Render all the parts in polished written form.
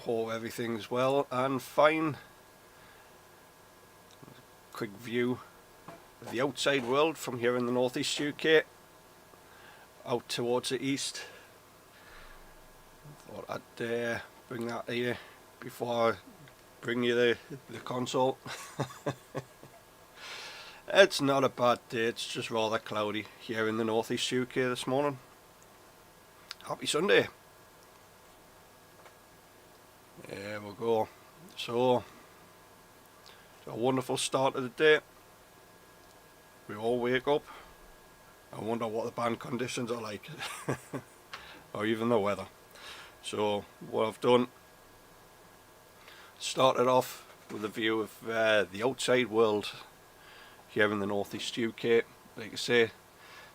Hope everything's well and fine. Quick view of the outside world from here in the northeast UK out towards the east. Thought I'd bring that to you before I bring you the console. It's not a bad day, it's just rather cloudy here in the northeast UK this morning. Happy Sunday. There we go. So, it's a wonderful start of the day. We all wake up and wonder what the band conditions are like, or even the weather. So, what I've done, started off with a view of the outside world here in the northeast UK. Like I say,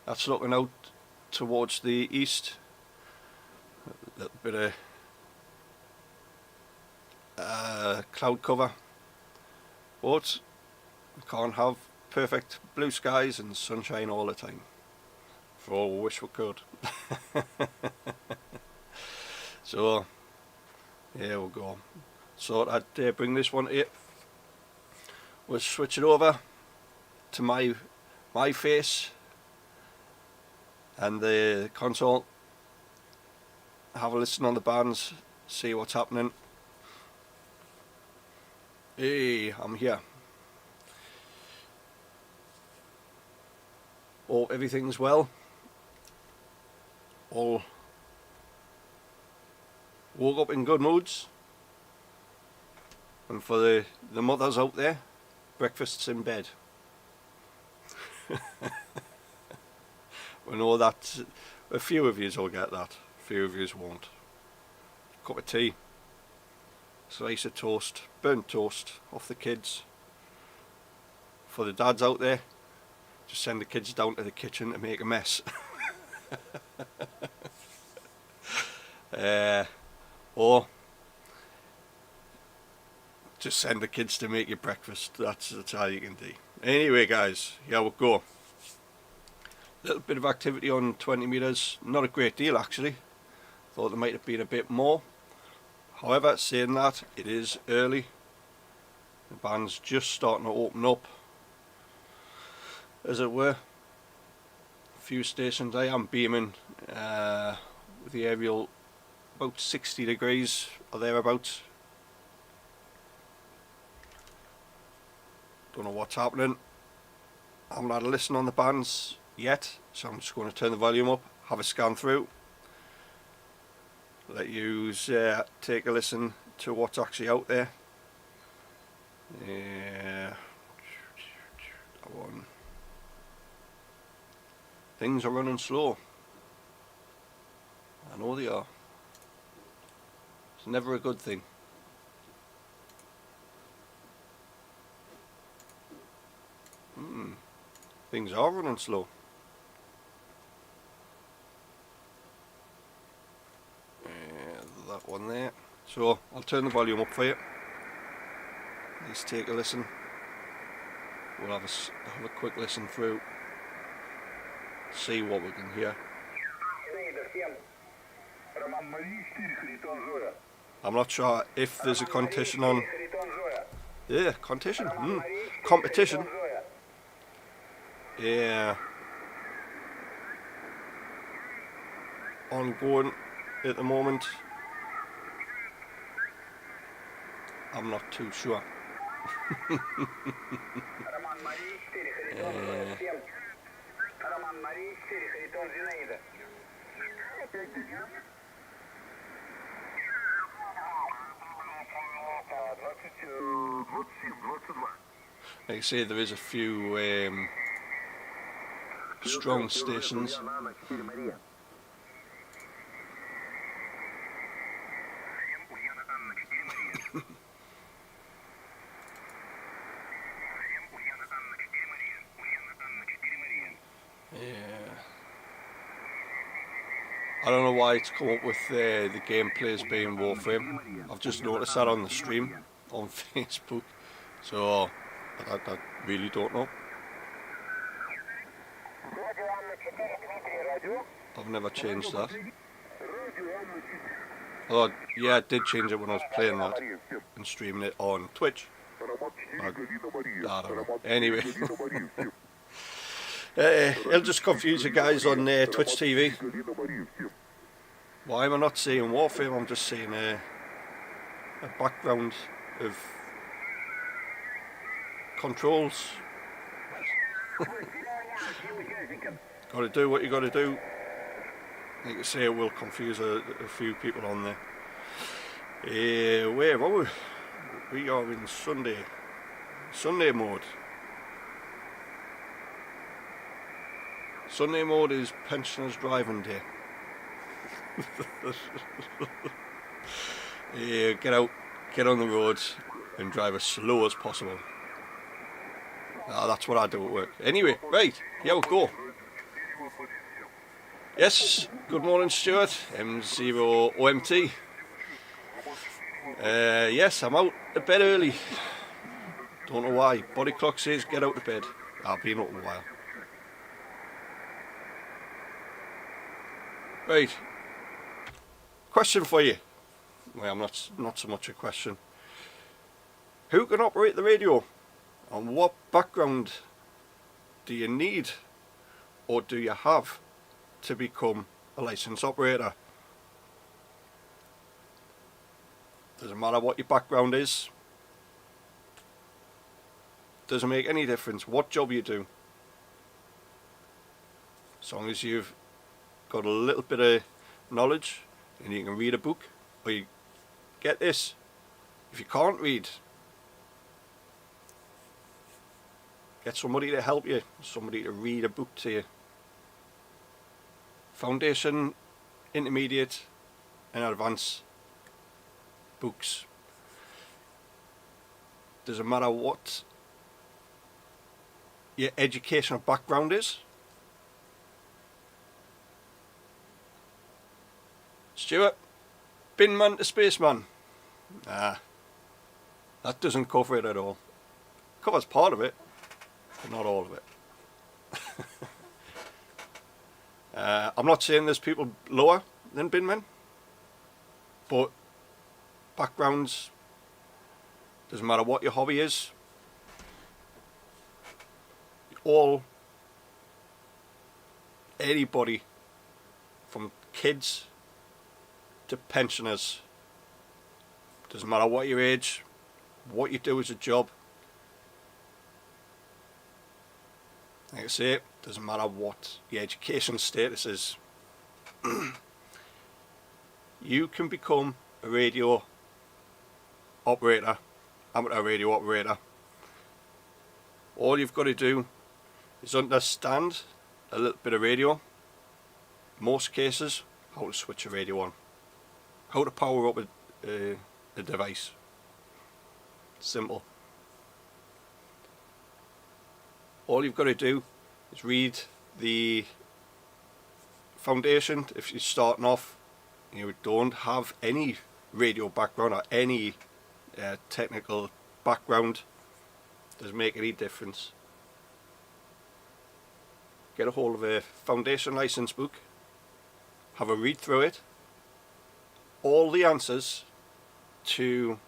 that's looking out towards the east. A little bit of cloud cover, but we can't have perfect blue skies and sunshine all the time. For all we wish we could. So here we go. So I'd bring this one to you. We'll switch it over to my face and the console. Have a listen on the bands, see what's happening. Hey, I'm here. Hope everything's well. All woke up in good moods. And for the mothers out there, breakfast's in bed. We know that a few of yous will get that, a few of yous won't. Cup of tea, slice of toast, burnt toast off the kids. For the dads out there, just send the kids down to the kitchen to make a mess. Or just send the kids to make you breakfast. That's how you can do. Anyway guys, here we go. Little bit of activity on 20 metres, not a great deal actually. Thought there might have been a bit more. However, saying that, it is early. The band's just starting to open up, as it were. A few stations. I am beaming with the aerial about 60 degrees or thereabouts. Don't know what's happening. I haven't had a listen on the bands yet, so I'm just going to turn the volume up, have a scan through, let you take a listen to what's actually out there. That one. Things are running slow. I know they are. It's never a good thing. Things are running slow. That one there. So I'll turn the volume up for you. Let's take a listen. We'll have a quick listen through. See what we can hear. I'm not sure if there's a competition on. Yeah, competition. Competition. Yeah. Ongoing at the moment. I'm not too sure. Like I say, there is a few strong stations. I don't know why it's come up with the gameplays being Warframe. I've just noticed that on the stream on Facebook, so I really don't know. I've never changed that. Oh, yeah, I did change it when I was playing that and streaming it on Twitch. I don't know. Anyway, it'll just confuse you guys on Twitch TV. Why am I not seeing Warframe? I'm just seeing a background of controls. Got to do what you got to do. Like I say, it will confuse a few people on there. Where are we? We are in Sunday mode. Sunday mode is Pensioners Driving Day. Get out, get on the roads and drive as slow as possible. That's what I do at work. Anyway, right, here we go. Yes, good morning Stuart, M0OMT. Yes, I'm out of bed early. Don't know why. Body clock says get out of bed. I've been up a while. Right. Question for you. Well, not so much a question. Who can operate the radio? And what background do you need or do you have to become a licensed operator? Doesn't matter what your background is. Doesn't make any difference what job you do. As long as you've got a little bit of knowledge and you can read a book, or you get this, if you can't read, get somebody to help you, somebody to read a book to you. Foundation, intermediate and advanced books. Doesn't matter what your educational background is. Stuart, binman to spaceman. Nah, that doesn't cover it at all. Covers part of it, but not all of it. I'm not saying there's people lower than binmen, but backgrounds, doesn't matter what your hobby is, anybody from kids to pensioners, doesn't matter what your age, what you do as a job, like I say, doesn't matter what your education status is. You can become a radio operator, amateur radio operator. All you've got to do is understand a little bit of radio, in most cases how to switch a radio on, how to power up a device. Simple. All you've got to do is read the foundation. If you're starting off, you don't have any radio background or any technical background, doesn't make any difference. Get a hold of a foundation license book, have a read through it. All the answers to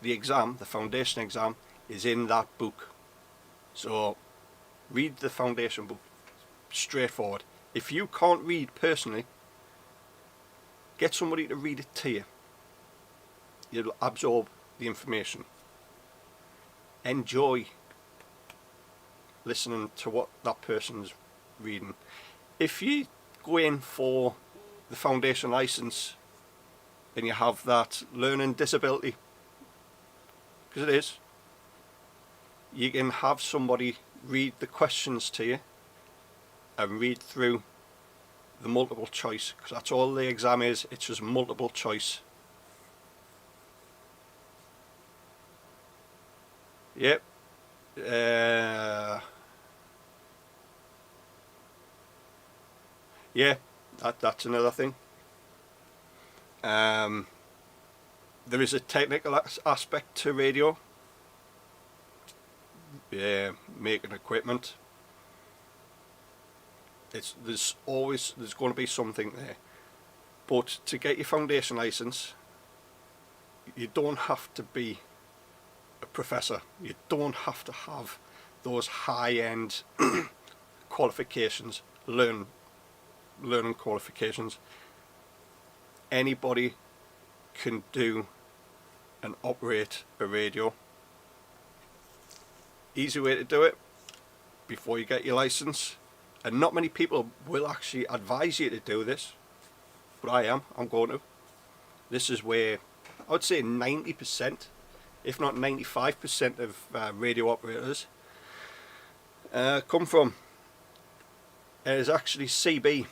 the exam, the foundation exam, is in that book. So read the foundation book, straightforward. If you can't read personally, get somebody to read it to you. You'll absorb the information. Enjoy listening to what that person's reading. If you go in for the foundation license and you have that learning disability, because it is, you can have somebody read the questions to you and read through the multiple choice, because that's all the exam is. It's just multiple choice. Yep. Yeah, that's another thing. There is a technical aspect to radio. Yeah, making equipment. There's going to be something there. But to get your foundation license, you don't have to be a professor. You don't have to have those high-end qualifications, learning qualifications. Anybody can do and operate a radio. Easy way to do it before you get your license, and not many people will actually advise you to do this, but I'm going to. This is where I would say 90%, if not 95% of radio operators come from. It is actually CB,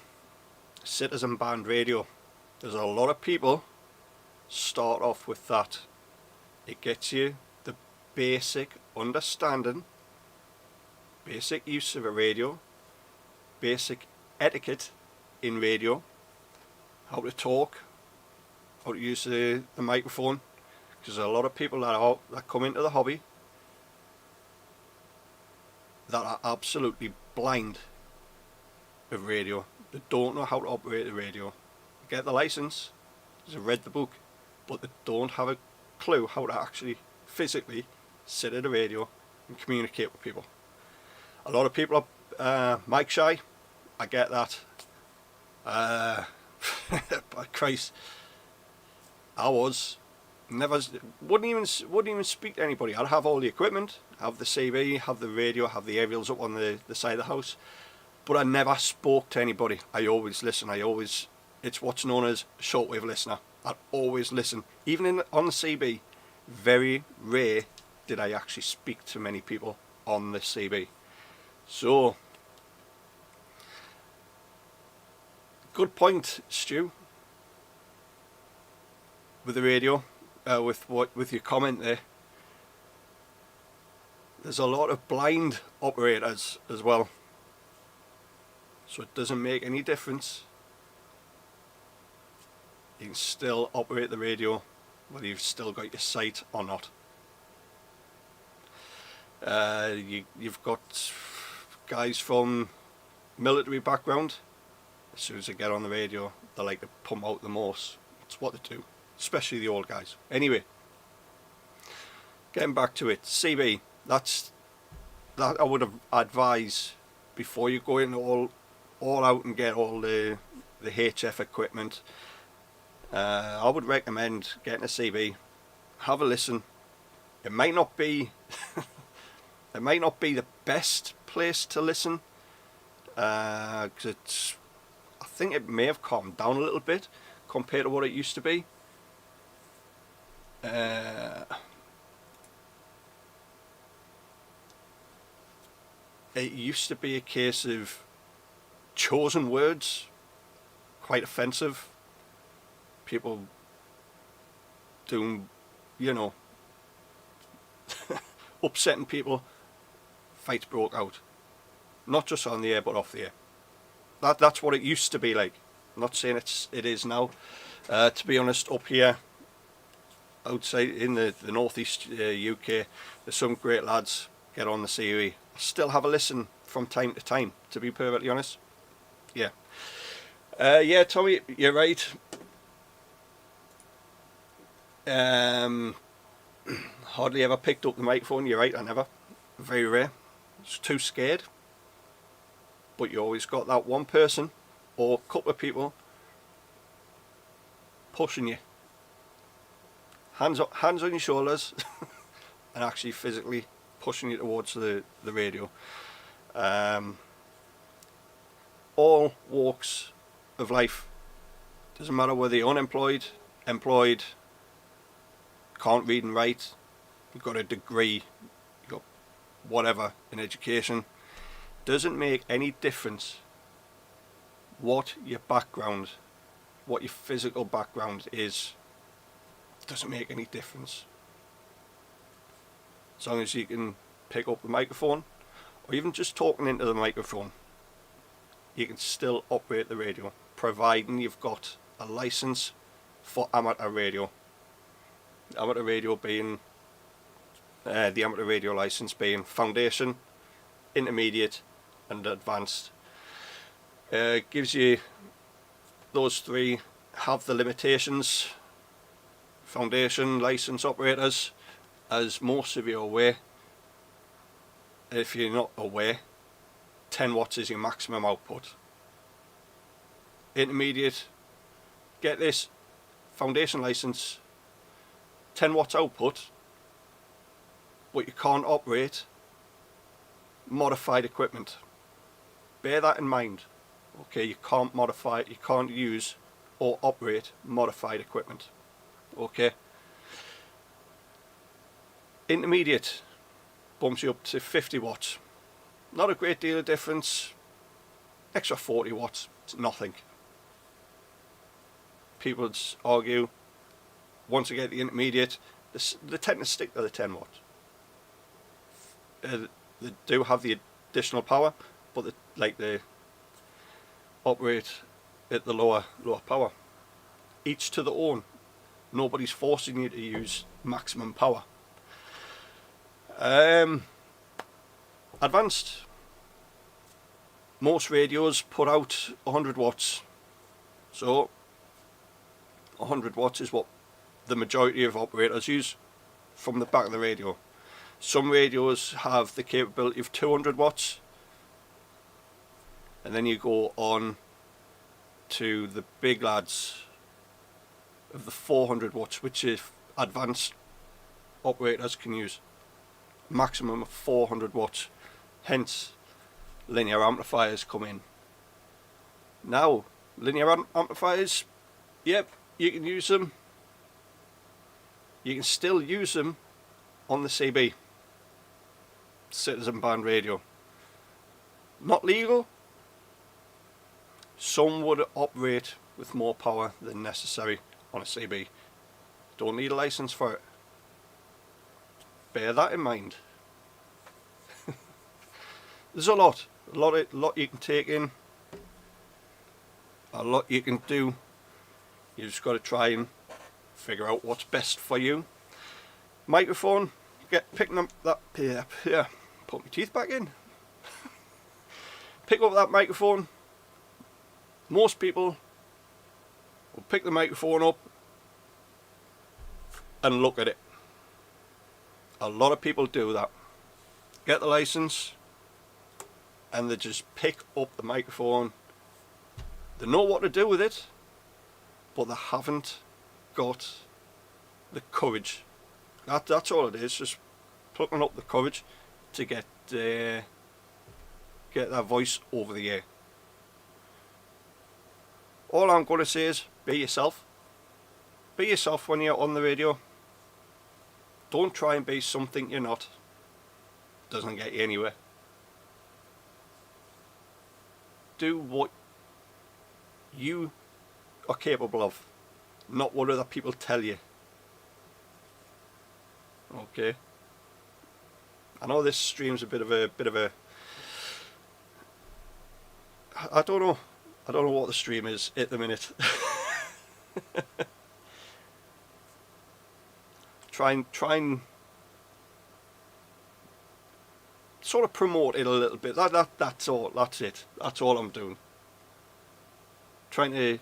Citizen Band Radio. There's a lot of people start off with that. It gets you the basic understanding, basic use of a radio, basic etiquette in radio, how to talk, how to use the microphone, because a lot of people that come into the hobby that are absolutely blind of radio. They don't know how to operate the radio. They get the license, they've read the book, but they don't have a clue how to actually physically sit at a radio and communicate with people. A lot of people are mic shy. I get that. But Christ, I was never, wouldn't even speak to anybody. I'd have all the equipment, have the CB, have the radio, have the aerials up on the side of the house, but I never spoke to anybody. I always listen. It's what's known as shortwave listener. I'd always listen, even on the CB. Very rare did I actually speak to many people on the CB. So, good point, Stu, with the radio, with your comment there. There's a lot of blind operators as well, so it doesn't make any difference. You can still operate the radio whether you've still got your sight or not. You've got guys from military background. As soon as they get on the radio, they like to pump out the most. It's what they do, especially the old guys. Anyway, getting back to it, CB. That I would advise before you go in all out and get all the HF equipment. I would recommend getting a CB. Have a listen. It might not be it might not be the best place to listen, because I think it may have calmed down a little bit compared to what it used to be. It used to be a case of chosen words, quite offensive. People doing, upsetting people. Fights broke out, not just on the air but off the air. That's what it used to be like. I'm not saying it is now. To be honest, up here outside in the northeast UK, there's some great lads get on the CB. I still have a listen from time to time, to be perfectly honest. Yeah. Yeah, Tommy, you're right. Hardly ever picked up the microphone. You're right, I never. Very rare. It's too scared. But you always got that one person or couple of people pushing you. Hands on your shoulders and actually physically pushing you towards the radio. All walks of life. Doesn't matter whether you're unemployed, employed, can't read and write, you've got a degree, you've got whatever in education. Doesn't make any difference what your background, what your physical background is. Doesn't make any difference. As long as you can pick up the microphone, or even just talking into the microphone, you can still operate the radio, providing you've got a license for amateur radio. Amateur radio being the amateur radio license being foundation, intermediate and advanced. Gives you those three have the limitations. Foundation license operators, as most of you are aware, if you're not aware, 10 watts is your maximum output. Intermediate, get this, foundation license, 10 watts output, but you can't operate modified equipment. Bear that in mind. Okay, you can't modify, you can't use or operate modified equipment. Okay. Intermediate bumps you up to 50 watts. Not a great deal of difference. Extra 40 watts, it's nothing. People would argue, once you get the intermediate, they tend to stick to the 10 watts. They do have the additional power, but they operate at the lower power. Each to their own. Nobody's forcing you to use maximum power. Advanced. Most radios put out 100 watts. So 100 watts is what the majority of operators use from the back of the radio. Some radios have the capability of 200 watts. And then you go on to the big lads of the 400 watts, which is advanced operators can use. Maximum of 400 watts. Hence, linear amplifiers come in. Now, linear amplifiers, yep, you can use them. You can still use them on the CB, Citizen Band Radio. Not legal. Some would operate with more power than necessary on a CB. Don't need a license for it. Bear that in mind. There's a lot you can take in, a lot you can do. You just got to try and figure out what's best for you. Microphone, picking up that, yeah, put my teeth back in. Pick up that microphone. Most people will pick the microphone up and look at it. A lot of people do that. Get the license and they just pick up the microphone. They know what to do with it, but they haven't got the courage. That's all it is, just plucking up the courage to get that voice over the air. All I'm going to say is, be yourself. Be yourself when you're on the radio. Don't try and be something you're not. Doesn't get you anywhere. Do what you are capable of, not what other people tell you. Okay. I know this stream's a bit of a I don't know what the stream is at the minute. try and sort of promote it a little bit. That's all. That's it. That's all I'm doing. Trying to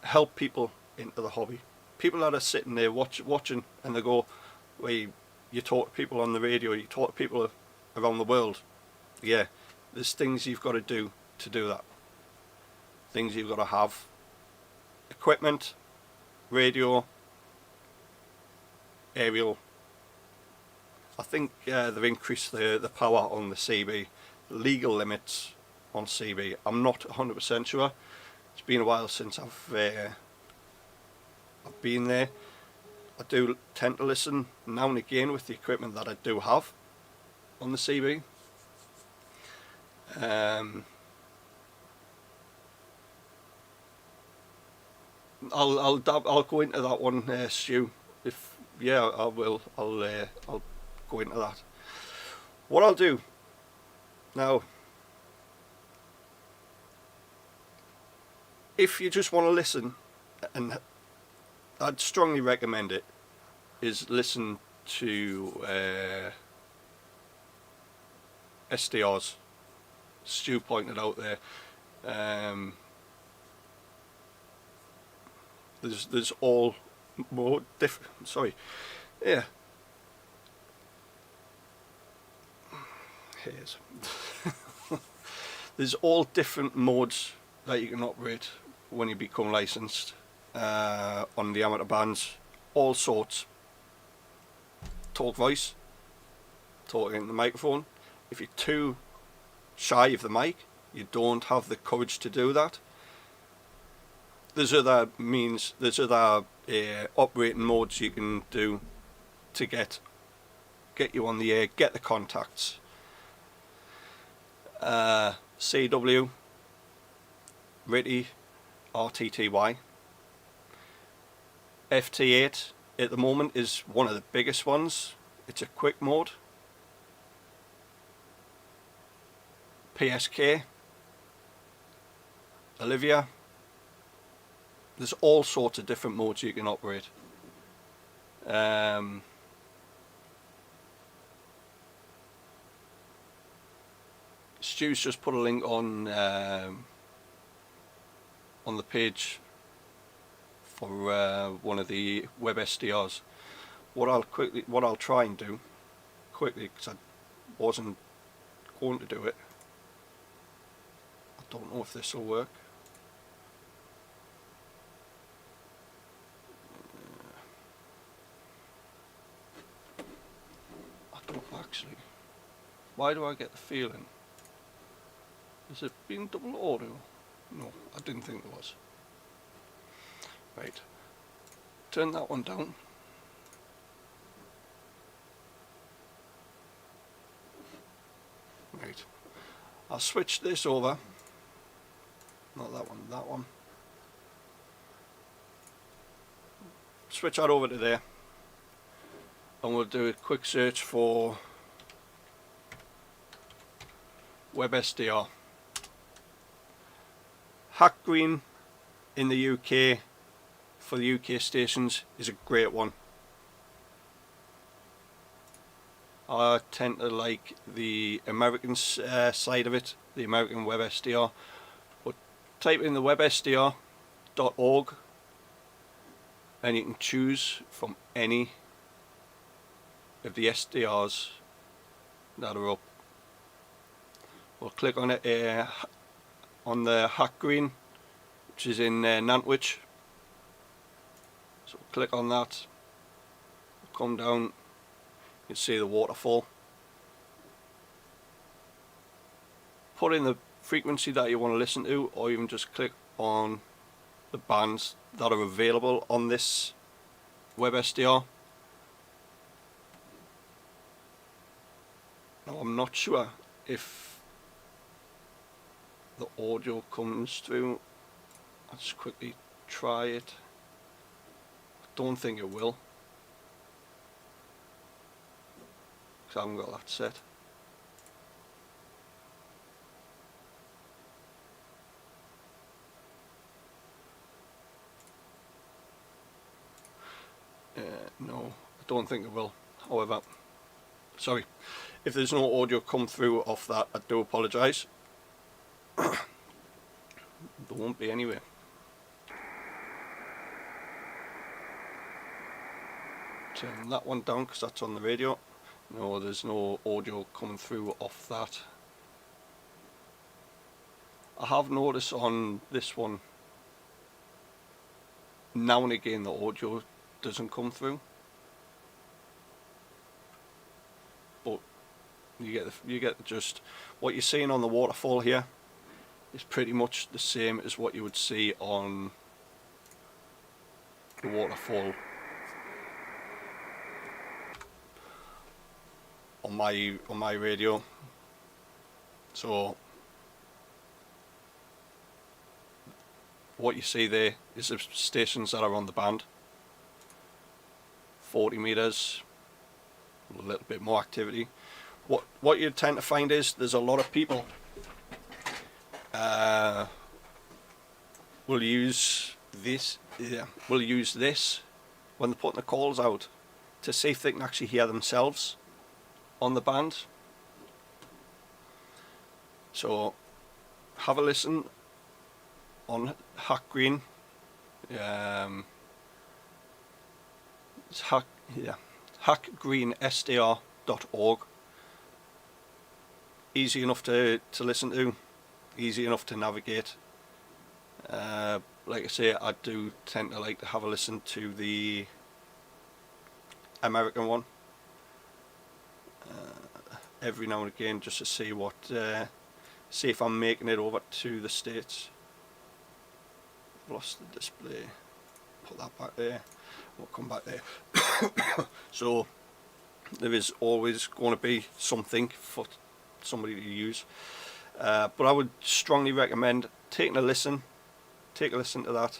help people into the hobby. People that are sitting there watching and they go, well, you talk to people on the radio, you talk to people around the world. Yeah, there's things you've got to do that. Things you've got to have. Equipment, radio, aerial. I think they've increased the power on the CB. Legal limits on CB. I'm not 100% sure. It's been a while since I've been there. I do tend to listen now and again with the equipment that I do have on the CB. I'll go into that one, Stu. I will. I'll go into that. What I'll do now, if you just want to listen, and I'd strongly recommend it, is listen to SDRs. Stu pointed out there. There's all more different. Sorry, yeah. Here's there's all different modes that you can operate when you become licensed on the amateur bands. All sorts. Talk voice, talking in the microphone. If you're too shy of the mic, you don't have the courage to do that. There's other means, there's other operating modes you can do to get you on the air, get the contacts. CW, RTTY, RTTY. FT8 at the moment is one of the biggest ones. It's a quick mode. PSK, Olivia. There's all sorts of different modes you can operate. Stu's just put a link on the page for one of the web SDRs. What I'll try and do quickly, because I wasn't going to do it. I don't know if this will work. I don't actually. Why do I get the feeling? Has it been double audio? No, I didn't think there was. Right. Turn that one down. Right. I'll switch this over. Not that one, that one. Switch that over to there. And we'll do a quick search for WebSDR. Hack Green in the UK for the UK stations is a great one. I tend to like the American side of it, the American WebSDR. But type in the websdr.org and you can choose from any of the SDRs that are up. We'll click on it on the Hack Green, which is in Nantwich. So click on that, come down, you can see the waterfall. Put in the frequency that you want to listen to, or even just click on the bands that are available on this WebSDR. Now I'm not sure if the audio comes through. I'll just quickly try it. I don't think it will, because I haven't got that set. No, I don't think it will. However, sorry, if there's no audio come through off that, I do apologise. There won't be anyway. Turn that one down because that's on the radio. No, there's no audio coming through off that. I have noticed on this one, now and again the audio doesn't come through, but you get the gist. What you're seeing on the waterfall here is pretty much the same as what you would see on the waterfall on my radio. So what you see there is the stations that are on the band. 40 meters, a little bit more activity. What you tend to find is there's a lot of people will use this when they're putting the calls out to see if they can actually hear themselves on the band. So have a listen on Hack Green. It's hackgreensdr.org. Easy enough to listen to, easy enough to navigate. Like I say, I do tend to like to have a listen to the American one every now and again, just to see what see if I'm making it over to the States. I've lost the display. Put that back there. We'll come back there. So there is always going to be something for somebody to use, but I would strongly recommend taking a listen. Take a listen to that.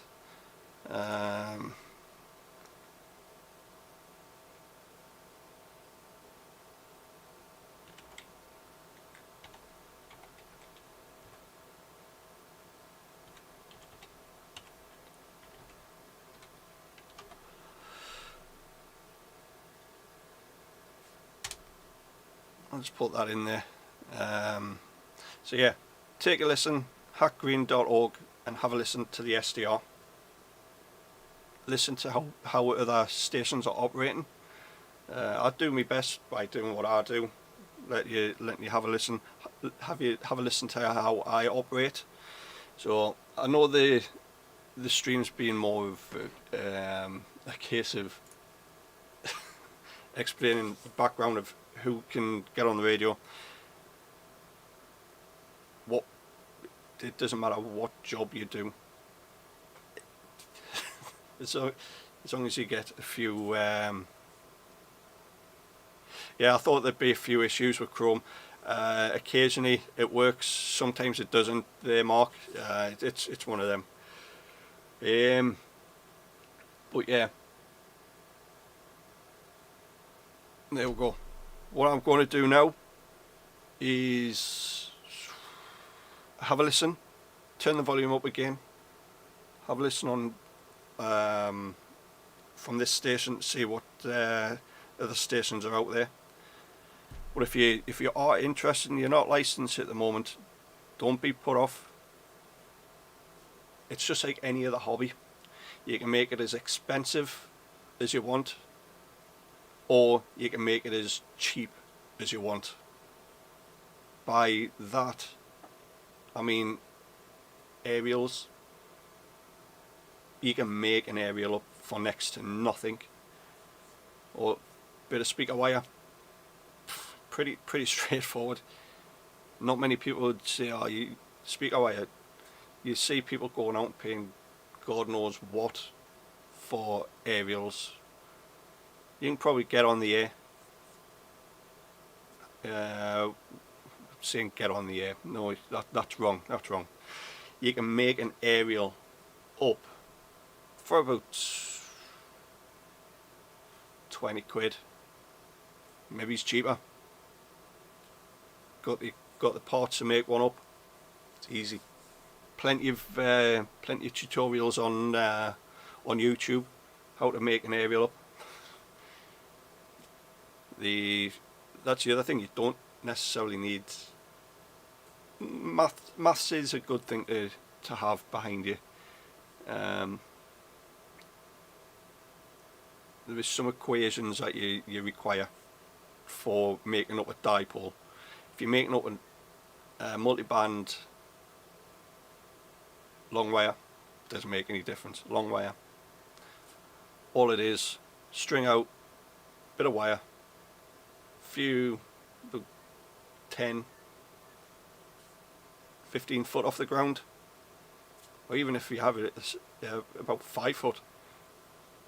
I'll just put that in there. So yeah, take a listen, hackgreen.org, and have a listen to the SDR. Listen to how other stations are operating. I do my best by doing what I do. Let you have a listen. Have a listen to how I operate. So I know the stream's been more of a case of explaining the background of who can get on the radio. It doesn't matter what job you do, as long as you get a few. Yeah, I thought there'd be a few issues with Chrome. Occasionally it works, sometimes it doesn't. There, Mark. It's one of them. But yeah, there we go. What I'm going to do now is have a listen, turn the volume up again, have a listen on from this station to see what other stations are out there. But if you are interested and you're not licensed at the moment, don't be put off. It's just like any other hobby. You can make it as expensive as you want, or you can make it as cheap as you want. By that I mean aerials. You can make an aerial up for next to nothing, or a bit of speaker wire. Pretty straightforward. Not many people would say, oh, you speaker wire. You see people going out and paying God knows what for aerials. You can probably get on the air. Saying get on the air, no, that's wrong. That's wrong. You can make an aerial up for about 20 quid. Maybe it's cheaper. Got the parts to make one up. It's easy. Plenty of tutorials on YouTube how to make an aerial up. That's the other thing, you don't necessarily need maths is a good thing to have behind you. There is some equations that you require for making up a dipole. If you're making up a multi-band long wire, doesn't make any difference. Long wire, all it is, string out, bit of wire, few 10, 15 foot off the ground, or even if you have it about 5 foot,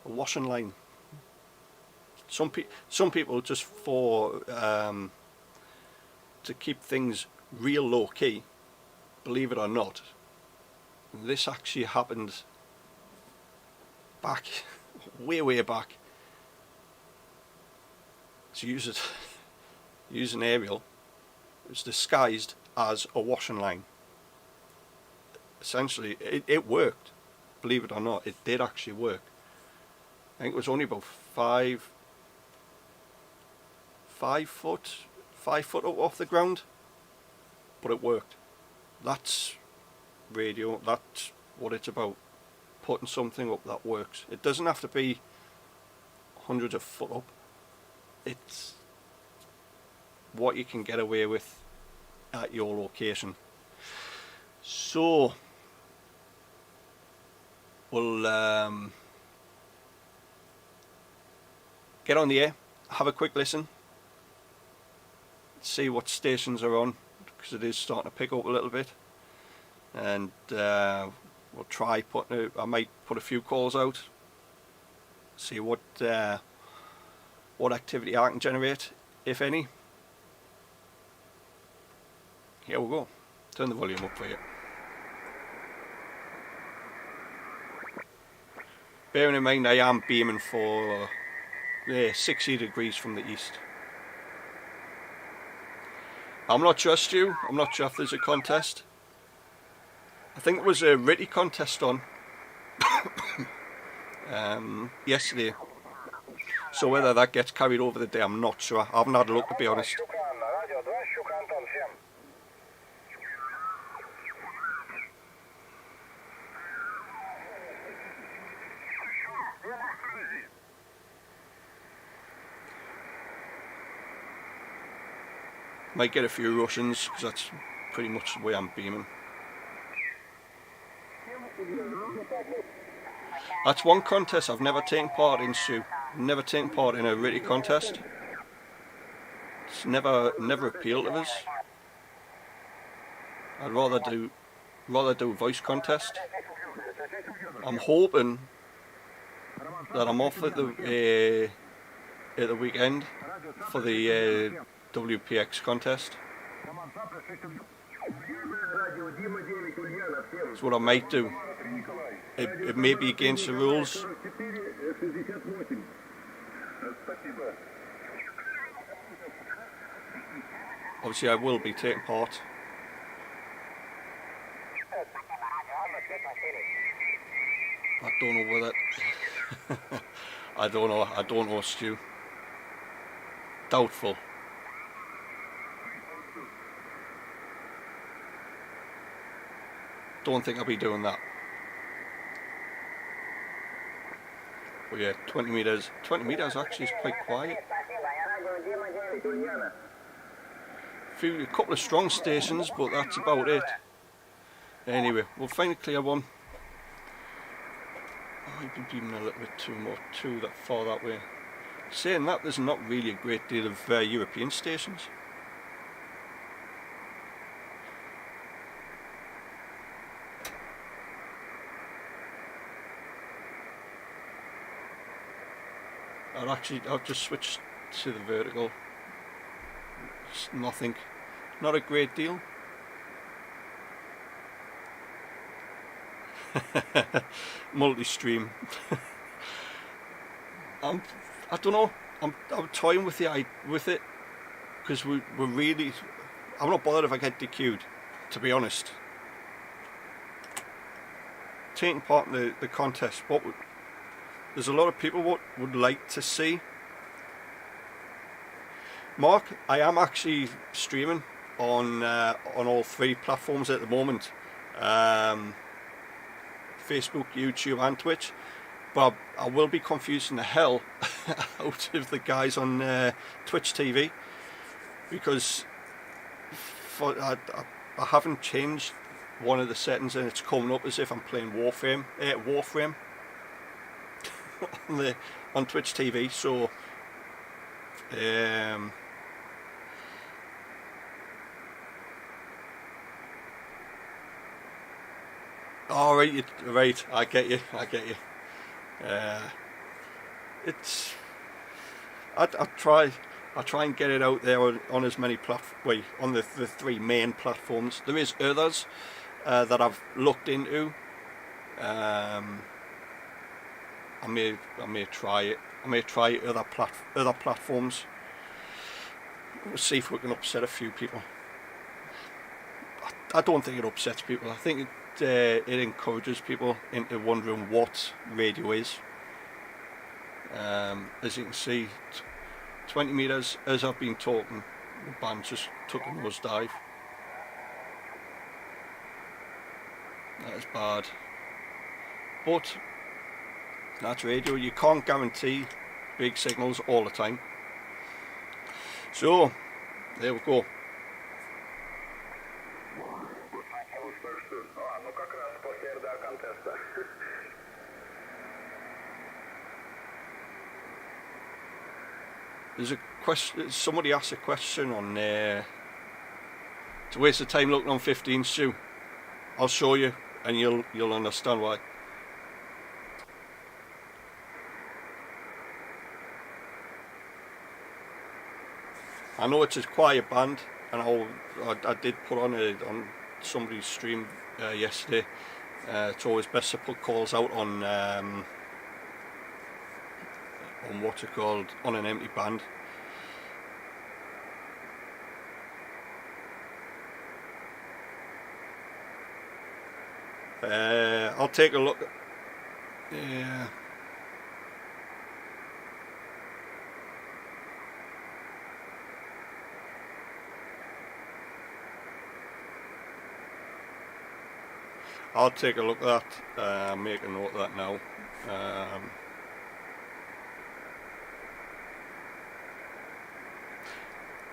a washing line. Some people just for to keep things real low key, believe it or not, this actually happened back way back. So use an aerial. It's disguised as a washing line. Essentially, it worked. Believe it or not, it did actually work. I think it was only about 5 foot up off the ground, but it worked. That's radio. That's what it's about. putting something up that works. It doesn't have to be hundreds of foot up. It's what you can get away with at your location. So we'll get on the air, have a quick listen, see what stations are on, because it is starting to pick up a little bit, and we'll try putting I might put a few calls out, see what activity I can generate, if any. Here we go. Turn the volume up for you. Bearing in mind I am beaming for 60 degrees from the east. I'm not sure, Stu, I'm not sure if there's a contest. I think there was a Ritty contest on yesterday. So whether that gets carried over the day, I'm not sure. I haven't had a look, to be honest. Might get a few Russians, because that's pretty much the way I'm beaming. That's one contest I've never taken part in, Sue. Never taken part in a Ritty contest. It's never appealed to us. I'd rather do a voice contest. I'm hoping that I'm off at the weekend for the WPX contest. That's what I might do. It may be against the rules. Obviously I will be taking part. I don't know whether I don't know, Stu. Doubtful. Don't think I'll be doing that. But yeah, 20 meters actually is quite quiet. A couple of strong stations, but that's about it. Anyway, we'll find a clear one. I might be beaming a little bit too far that way. Saying that, there's not really a great deal of European stations. I've just switched to the vertical. Just nothing, not a great deal. Multi-stream. I don't know. I'm toying with it, because we're really. I'm not bothered if I get DQ'd, to be honest. Taking part in the contest, there's a lot of people what would like to see. Mark, I am actually streaming on all three platforms at the moment. Facebook, YouTube and Twitch. But I will be confusing the hell out of the guys on Twitch TV, because I haven't changed one of the settings and it's coming up as if I'm playing Warframe on Twitch TV. So all right, right, I get you. It's I try and get it out there on as many on the three main platforms. There is others that I've looked into. I may try it. I may try other platforms. We'll see if we can upset a few people. I don't think it upsets people. I think it encourages people into wondering what radio is. As you can see, 20 meters, as I've been talking, the band just took a nosedive. That is bad. but that's radio. You can't guarantee big signals all the time. So there we go. There's a question. Somebody asked a question on it's a waste of time looking on 15, Stu. I'll show you, and you'll understand why. I know it's a quiet band, and I did put on somebody's stream yesterday. It's always best to put calls out on what's it called, on an empty band. I'll take a look. Yeah. I'll take a look at that. Make a note of that now.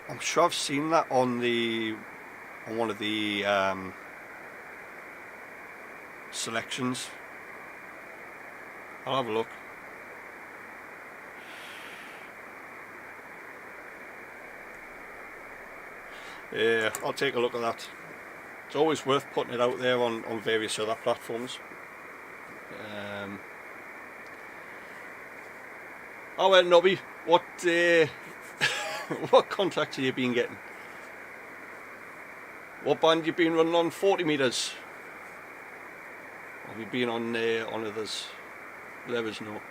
I'm sure I've seen that on one of the selections. I'll have a look. Yeah, I'll take a look at that. It's always worth putting it out there on various other platforms. Oh well, Nobby, what what contract have you been getting? What band you been running on? 40 meters? Have you been on others? Let us know.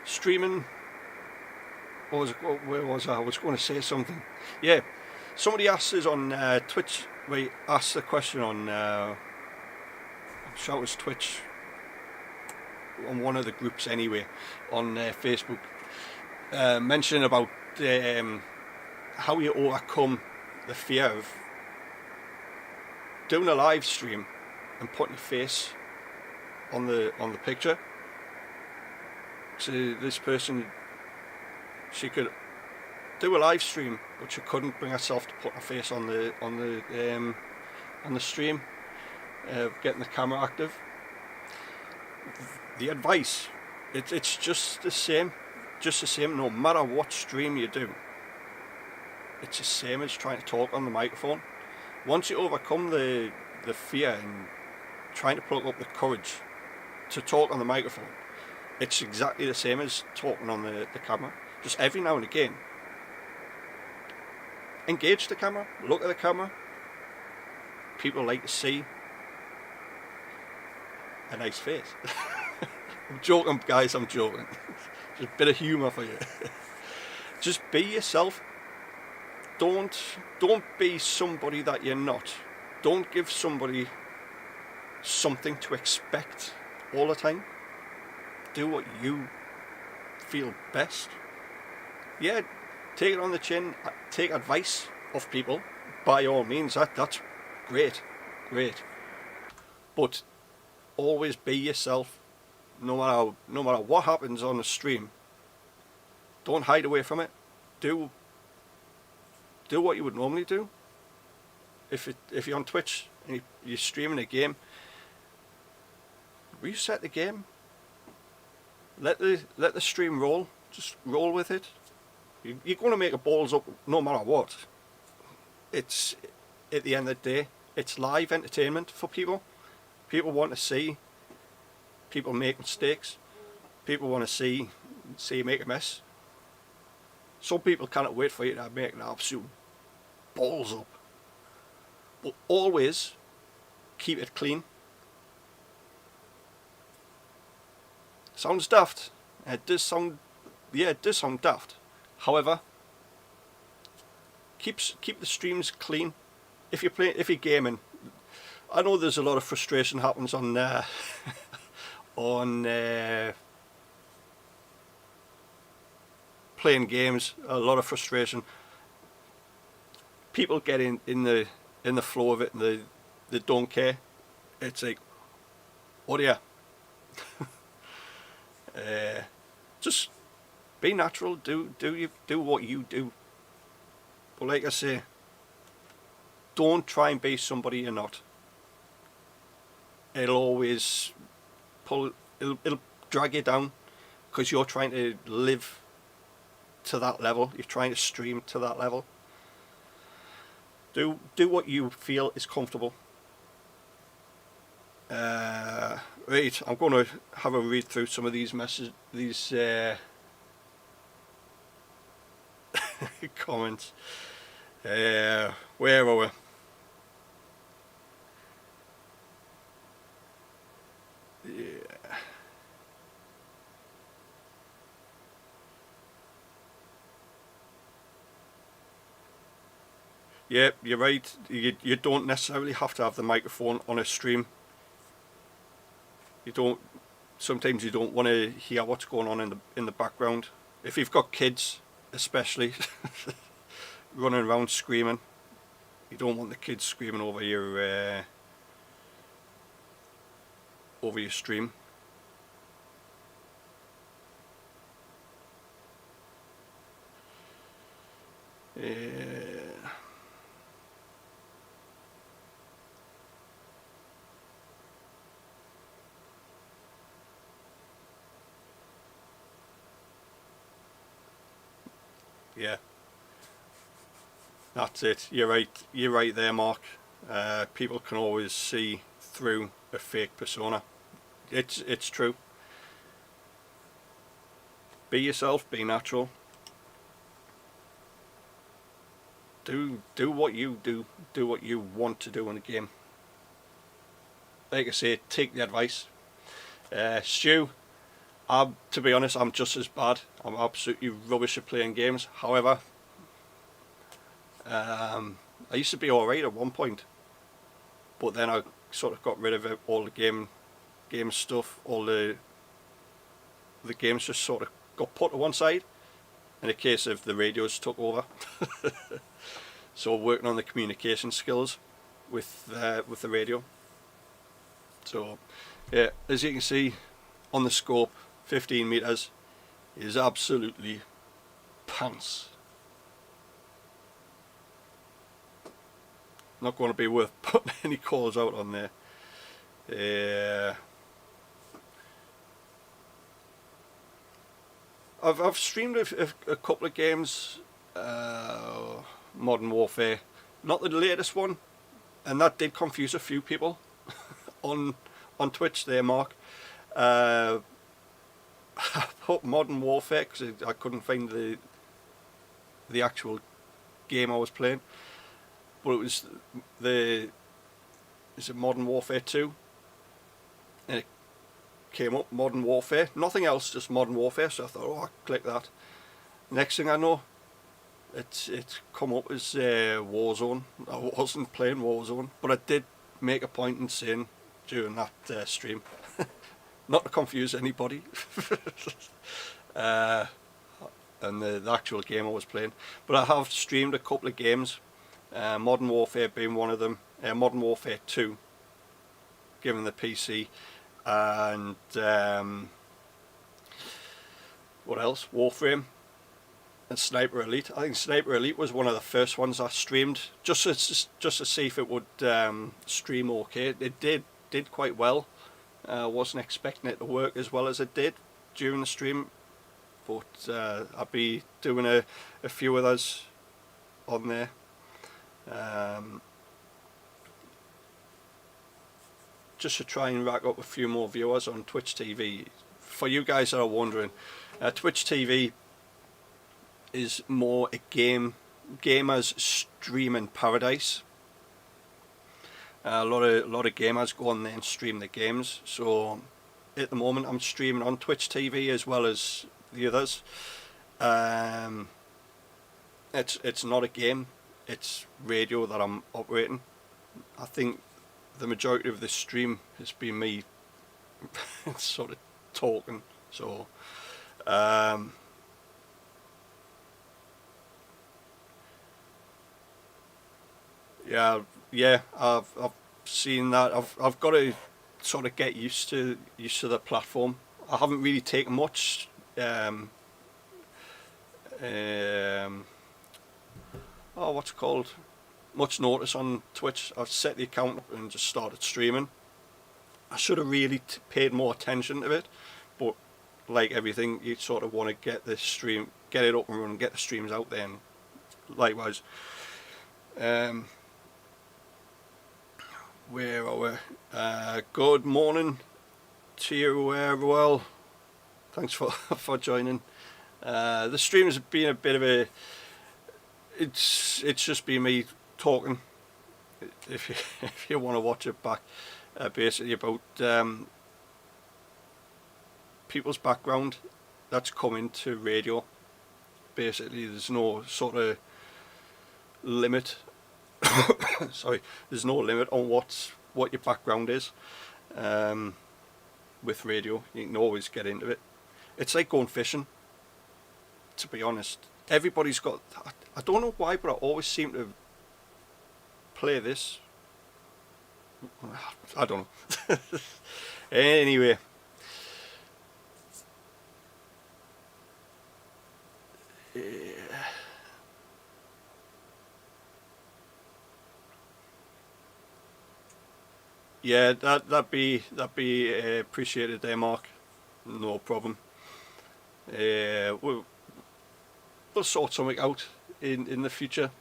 Streaming. Where was I? I was going to say something. Yeah, somebody asked us on Twitch. We asked the question on. I'm sure it was Twitch. On one of the groups anyway, on Facebook, mentioning about how you overcome the fear of doing a live stream and putting your face on the picture. So this person, she could do a live stream, but she couldn't bring herself to put her face on the stream, getting the camera active. The advice, it's just the same, no matter what stream you do. It's the same as trying to talk on the microphone. Once you overcome the fear and trying to pluck up the courage to talk on the microphone, it's exactly the same as talking on the camera. Just every now and again, engage the camera, look at the camera. People like to see a nice face. I'm joking, guys, I'm joking. Just a bit of humour for you. Just be yourself. Don't be somebody that you're not. Don't give somebody something to expect all the time. Do what you feel best. Yeah, take it on the chin. Take advice of people. By all means, that's great. But always be yourself. No matter what happens on the stream, don't hide away from it. Do what you would normally do. If you're on Twitch and you're streaming a game, reset the game. Let the stream roll. Just roll with it. You're going to make a balls up no matter what. It's at the end of the day, it's live entertainment for people. People want to see people make mistakes. People want to see you make a mess. Some people cannot wait for you to make an absolute balls up. But always keep it clean. Sounds daft. It does sound daft. However, keep the streams clean. If you're gaming, I know there's a lot of frustration happens on playing games. A lot of frustration. people get in the flow of it and they don't care. It's like, oh dear. Just be natural. Do what you do. But like I say, don't try and be somebody you're not. It'll always it'll drag you down, because you're trying to live to that level. You're trying to stream to that level. Do what you feel is comfortable. Right, I'm going to have a read through some of these comments. Where are we? Yeah, you're right. You don't necessarily have to have the microphone on a stream. You don't. Sometimes you don't want to hear what's going on in the background. If you've got kids, especially running around screaming, you don't want the kids screaming over your stream. Yeah, that's it. You're right. You're right there, Mark. People can always see through a fake persona. It's true. Be yourself. Be natural. Do what you do. Do what you want to do in the game. Like I say, take the advice. Stu, to be honest, I'm just as bad. I'm absolutely rubbish at playing games. However, I used to be alright at one point, but then I sort of got rid of it, all the game stuff. All the games just sort of got put to one side. In the case of the radios took over. So working on the communication skills with the radio. So yeah, as you can see on the scope, 15 meters is absolutely pants. Not going to be worth putting any calls out on there. I've streamed a couple of games, Modern Warfare, not the latest one, and that did confuse a few people on Twitch there, Mark. I put Modern Warfare because I couldn't find the actual game I was playing, but it was is it Modern Warfare 2, and it came up Modern Warfare, nothing else, just Modern Warfare. So I thought, oh, I'll click that. Next thing I know, it's come up as Warzone. I wasn't playing Warzone, but I did make a point in saying during that stream, not to confuse anybody, and the actual game I was playing. But I have streamed a couple of games, Modern Warfare being one of them, Modern Warfare 2, given the PC, and what else? Warframe and Sniper Elite. I think Sniper Elite was one of the first ones I streamed, just to see if it would stream okay. It did quite well. Wasn't expecting it to work as well as it did during the stream, but I'll be doing a few of those on there. Just to try and rack up a few more viewers on Twitch TV. For you guys that are wondering, Twitch TV is more a gamers streaming paradise. A lot of gamers go on there and stream the games. So at the moment I'm streaming on Twitch TV as well as the others. It's not a game, it's radio that I'm operating. I think the majority of this stream has been me sort of talking. So Yeah, yeah, I've seen that. I've got to sort of get used to the platform. I haven't really taken much um, um, oh, what's it called? Much notice on Twitch. I've set the account up and just started streaming. I should have really paid more attention to it, but like everything, you sort of want to get the stream, get it up and running, get the streams out there, and likewise. Um, where are we? Good morning to you, Roel. Thanks for for joining. The stream has been a bit of a. It's just been me talking. If you if you want to watch it back, basically about people's background that's come into radio. Basically, there's no sort of limit. Sorry, there's no limit on what your background is. With radio, you can always get into it. It's like going fishing. To be honest, everybody's got. I don't know why, but I always seem to play this. I don't know. Anyway. Yeah, that'd be appreciated there, Mark. No problem. We'll sort something out in the future.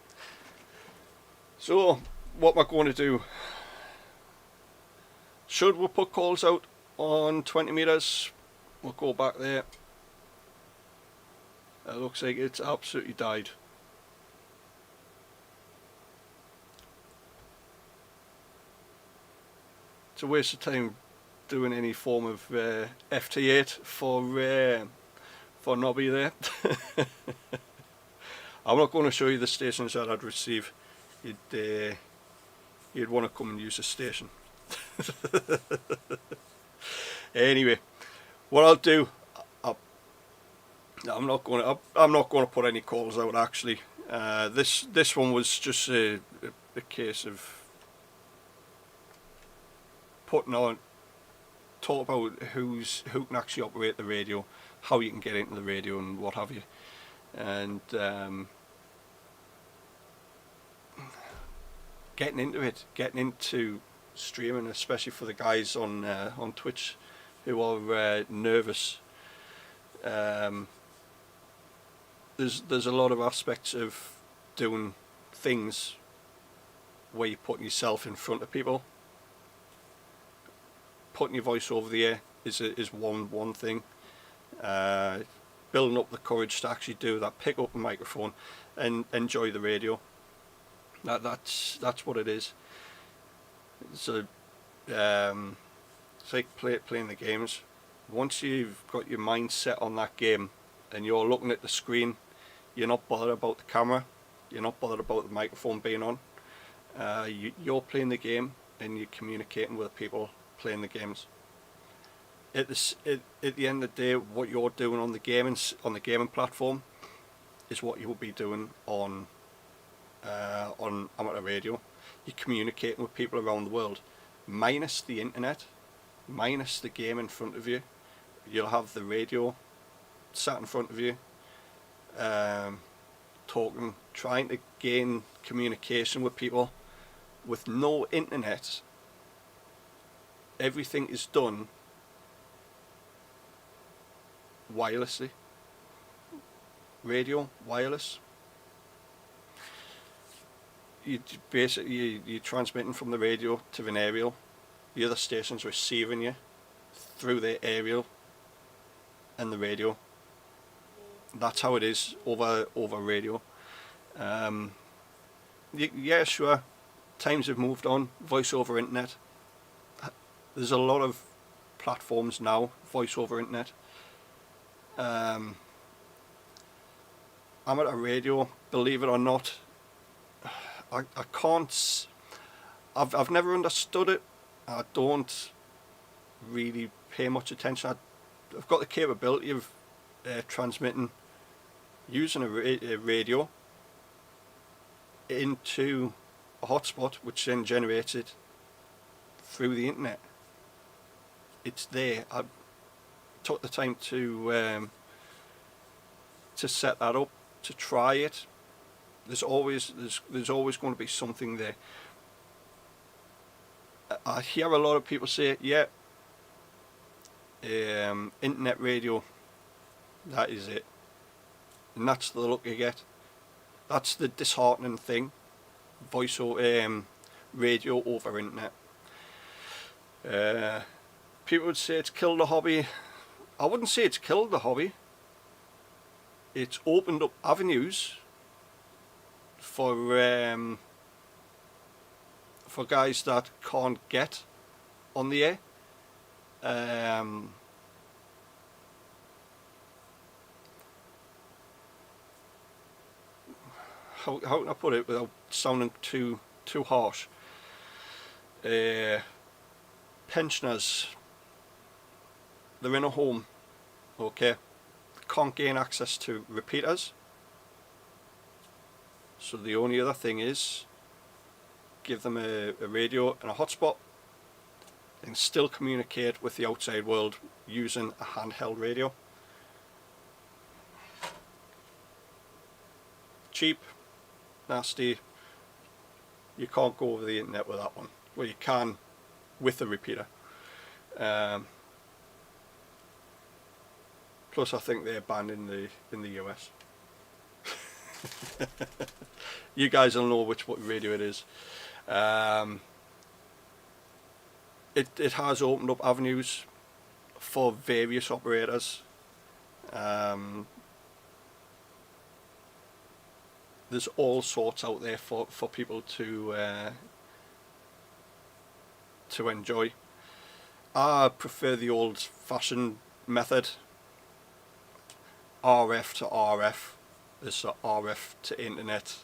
So, what am I going to do? Should we put calls out on 20 meters? We'll go back there. It looks like it's absolutely died. It's a waste of time doing any form of FT8 for Nobby there. I'm not going to show you the stations that I'd receive. You'd want to come and use the station. Anyway, what I'll do, I'm not going to put any calls out actually. This one was just a case of putting on, talk about who can actually operate the radio, how you can get into the radio and what have you, and getting into it, getting into streaming, especially for the guys on Twitch who are nervous. There's a lot of aspects of doing things where you're putting yourself in front of people. Putting your voice over the air is one thing. Building up the courage to actually do that, pick up the microphone and enjoy the radio. That's what it is. So it's like playing the games. Once you've got your mind set on that game and you're looking at the screen, you're not bothered about the camera, you're not bothered about the microphone being on. You're playing the game and you're communicating with people playing the games. At the end of the day, what you're doing on the gaming platform is what you'll be doing on amateur radio. You're communicating with people around the world, minus the internet, minus the game in front of you. You'll have the radio sat in front of you, talking, trying to gain communication with people. With no internet, everything is done wirelessly. Radio, wireless. You're transmitting from the radio to an aerial. The other station's receiving you through the aerial and the radio. That's how it is over radio. Yeah, sure. Times have moved on. Voice over internet. There's a lot of platforms now. Voice over internet. Amateur radio, believe it or not, I can't. I've never understood it. I don't really pay much attention. I've got the capability of transmitting using a radio into a hotspot which then generates it through the internet. It's there. I took the time to set that up, to try it. There's always going to be something there. I hear a lot of people say, yeah, internet radio, that is it, and that's the look you get. That's the disheartening thing. Voice over radio over internet. People would say it's killed the hobby. I wouldn't say it's killed the hobby. It's opened up avenues for guys that can't get on the air. How can I put it without sounding too harsh? Pensioners, they're in a home, okay, can't gain access to repeaters, so the only other thing is give them a radio and a hotspot and still communicate with the outside world using a handheld radio. Cheap, nasty, you can't go over the internet with that one. Well, you can with the repeater. Plus I think they're banned in the US. You guys will know what radio it is. It has opened up avenues for various operators. There's all sorts out there for people to enjoy. I prefer the old-fashioned method, RF to RF. This is RF to internet.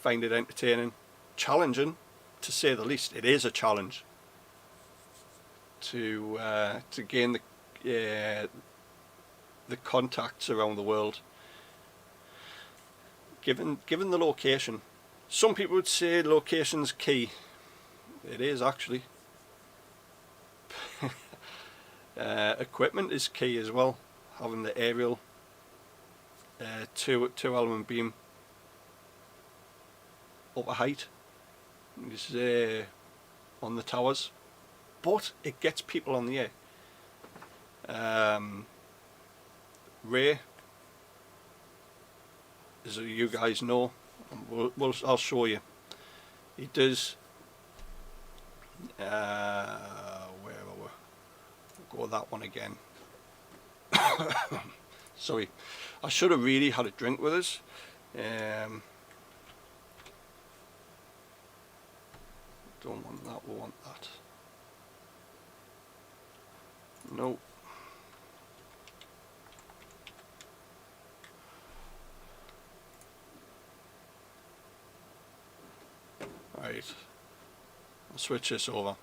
Find it entertaining, challenging, to say the least. It is a challenge to gain the contacts around the world. Given the location, some people would say location's key. It is actually. Equipment is key as well. Having the aerial two element beam up a height is on the towers, but it gets people on the air. Ray, as you guys know, I'll show you. He does. Where are we? We'll go that one again. Sorry, I should have really had a drink with us. Don't want that. We want that. No. Right, I'll switch this over.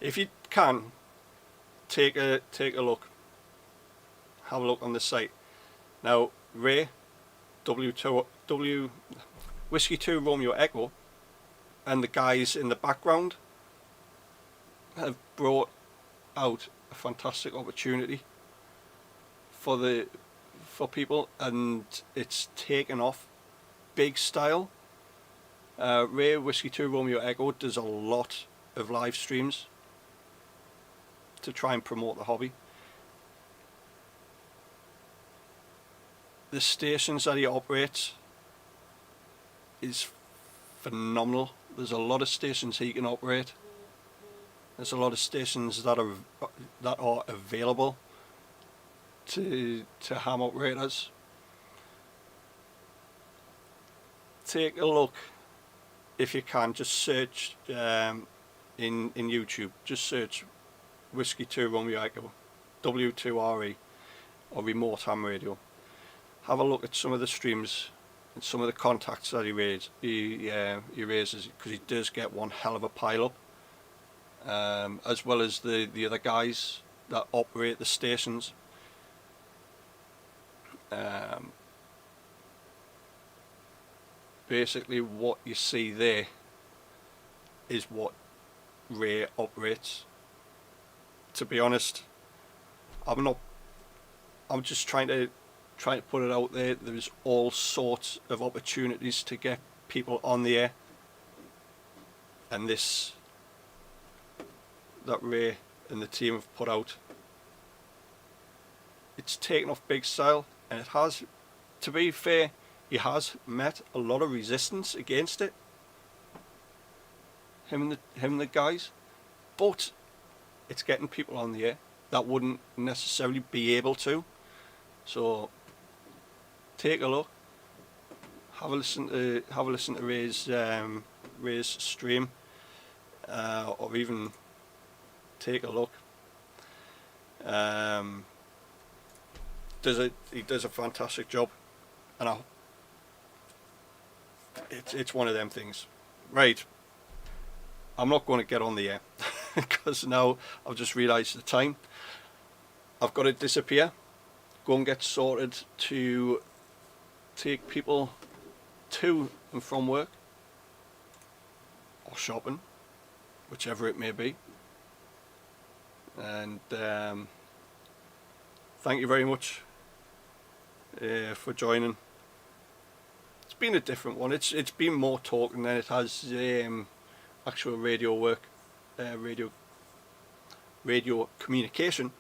If you can, take a look. Have a look on the site. Now, Ray, Whiskey 2 Romeo Echo, and the guys in the background have brought out a fantastic opportunity for people, and it's taken off big style. Ray Whiskey 2 Romeo Echo does a lot of live streams to try and promote the hobby. The stations that he operates is phenomenal. There's a lot of stations he can operate. There's a lot of stations that are available to ham operators. Take a look if you can. Just search in YouTube. Just search Whiskey 2 Romeo Echo W2RE or remote ham radio. Have a look at some of the streams and some of the contacts that he raises, because he does get one hell of a pile up, as well as the other guys that operate the stations. Basically what you see there is what Ray operates. To be honest, I'm just trying to put it out there. There's all sorts of opportunities to get people on the air, and that Ray and the team have put out, it's taken off big style, and it has, to be fair, he has met a lot of resistance against it, him and the guys, but it's getting people on the air that wouldn't necessarily be able to. So take a look, have a listen to Ray's stream, or even take a look. He does a fantastic job, and it's one of them things. Right, I'm not going to get on the air because now I've just realised the time. I've got to disappear, go and get sorted to take people to and from work or shopping, whichever it may be. And thank you very much for joining. It's been a different one. It's been more talking than it has actual radio work, radio communication.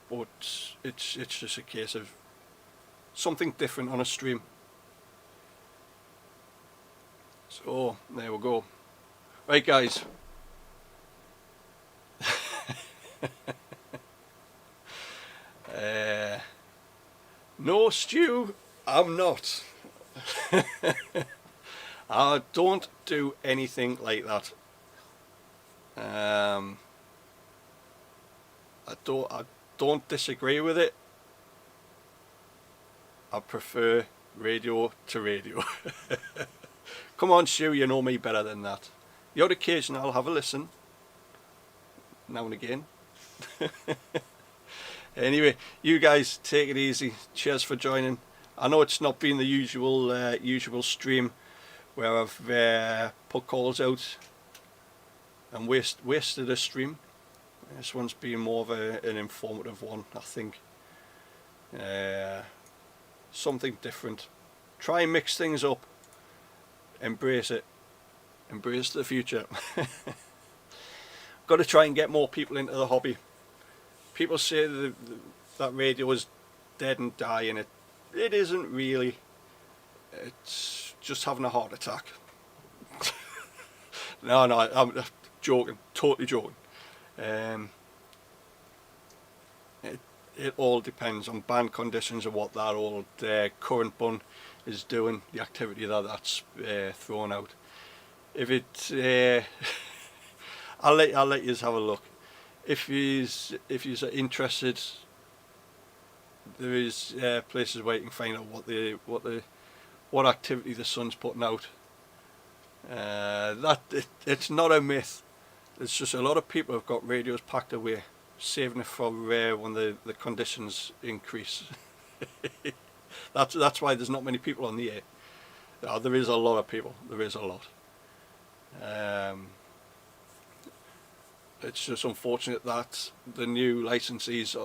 But it's just a case of something different on a stream. So there we go. Right, guys. No, Stu, I'm not. I don't do anything like that. I don't disagree with it. I prefer radio to radio. Come on, Stu, you know me better than that. The odd occasion I'll have a listen, now and again. Anyway, you guys take it easy. Cheers for joining. I know it's not been the usual stream where I've put calls out and wasted a stream. This one's been more of an informative one, I think. Something different. Try and mix things up. Embrace it. Embrace the future. Got to try and get more people into the hobby. People say that radio is dead and dying. It isn't really. It's just having a heart attack. No, I'm joking. Totally joking. It all depends on band conditions and what that old current bun is doing, the activity that's thrown out. If it, I'll let you have a look. If you're interested, there is places where you can find out what activity the sun's putting out. It's not a myth. It's just a lot of people have got radios packed away, saving it for when the conditions increase. That's why there's not many people on the air. There is a lot of people. There is a lot. It's just unfortunate that the new licensees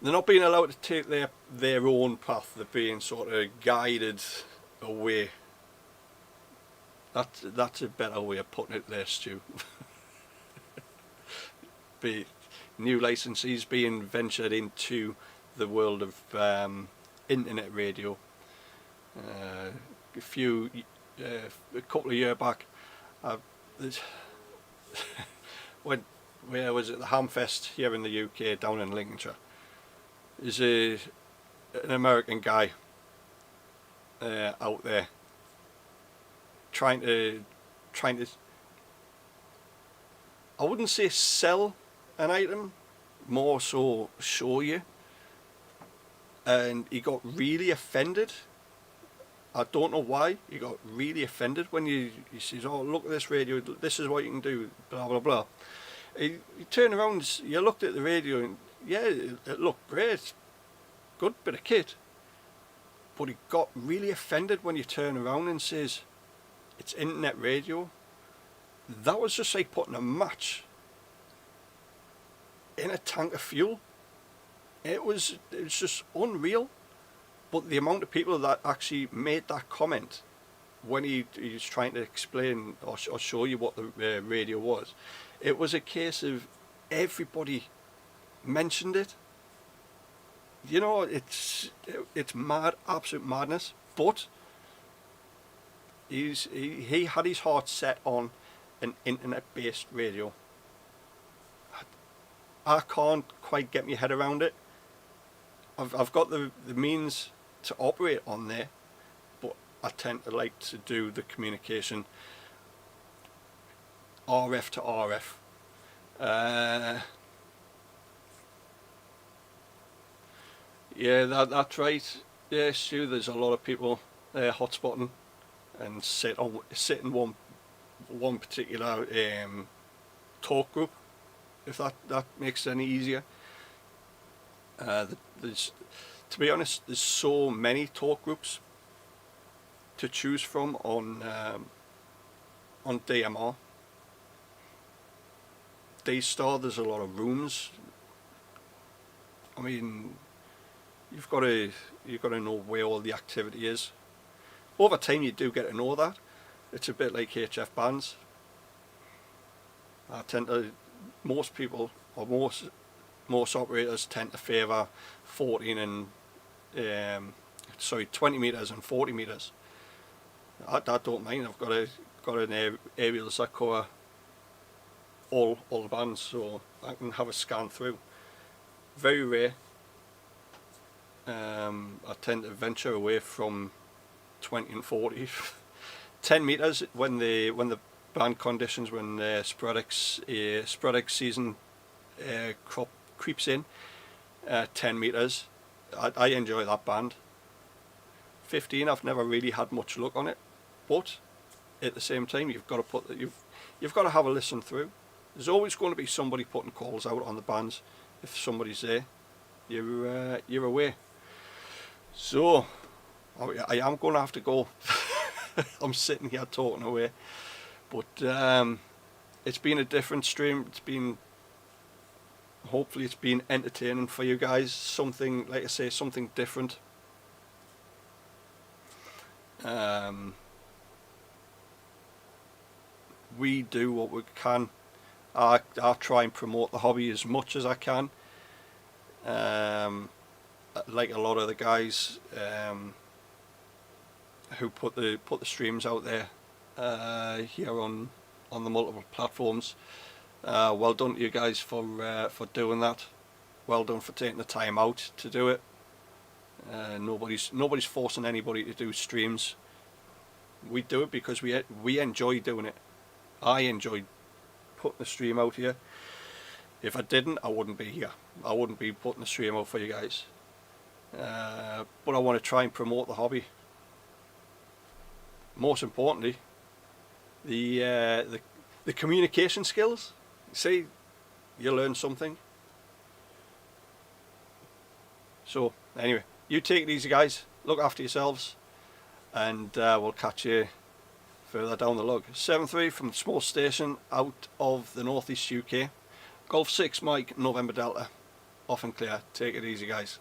they're not being allowed to take their own path. They're being sort of guided away. That's a better way of putting it there, Stu. New licensees being ventured into the world of internet radio. A couple of years back, where was it? The Hamfest here in the UK, down in Lincolnshire. There's an American guy out there trying to I wouldn't say sell an item, more so show you. And he got really offended. I don't know why. He got really offended when he says, "Oh, look at this radio. This is what you can do." Blah blah blah. He turned around, you looked at the radio and yeah, it looked great, good bit of kit, but he got really offended when you turn around and says it's internet radio. That was just like putting a match in a tank of fuel. It was just unreal. But the amount of people that actually made that comment when he was trying to explain or show you what the radio was, it was a case of everybody mentioned it. You know, it's mad, absolute madness. But he had his heart set on an internet-based radio. I can't quite get my head around it. I've got the means to operate on there, but I tend to like to do the communication RF to RF. Yeah, that's right. Yeah, Stu, there's a lot of people hotspotting and sit in one particular talk group, if that makes it any easier. There's, to be honest, there's so many talk groups to choose from on DMR. D-Star, there's a lot of rooms. I mean, you've got to know where all the activity is. Over time, you do get to know that. It's a bit like HF bands. Most people or most operators tend to favour 14 and 20 meters and 40 meters. I don't mind. I've got an aerials that cover all the bands, so I can have a scan through. Very rare. I tend to venture away from 20 and 40. 10 meters when the band conditions, when sporadic season creeps in. 10 meters, I enjoy that band. 15, I've never really had much luck on it, but at the same time, you've got to have a listen through. There's always going to be somebody putting calls out on the bands. If somebody's there, you're away. So I am going to have to go. I'm sitting here talking away, but it's been a different stream. Hopefully it's been entertaining for you guys. Something, like I say, something different. We do what we can. I try and promote the hobby as much as I can. Like a lot of the guys who put the streams out there here on the multiple platforms. Well done to you guys for doing that. Well done for taking the time out to do it. Nobody's forcing anybody to do streams. We do it because we enjoy doing it. I enjoy putting the stream out here. If I didn't, I wouldn't be here. I wouldn't be putting the stream out for you guys. But I want to try and promote the hobby. Most importantly, the communication skills. See, you learn something. So anyway, you take it easy, guys. Look after yourselves, and we'll catch you further down the log. 7-3 from the small station out of the northeast UK. Golf 6 Mike November Delta. Off and clear. Take it easy, guys.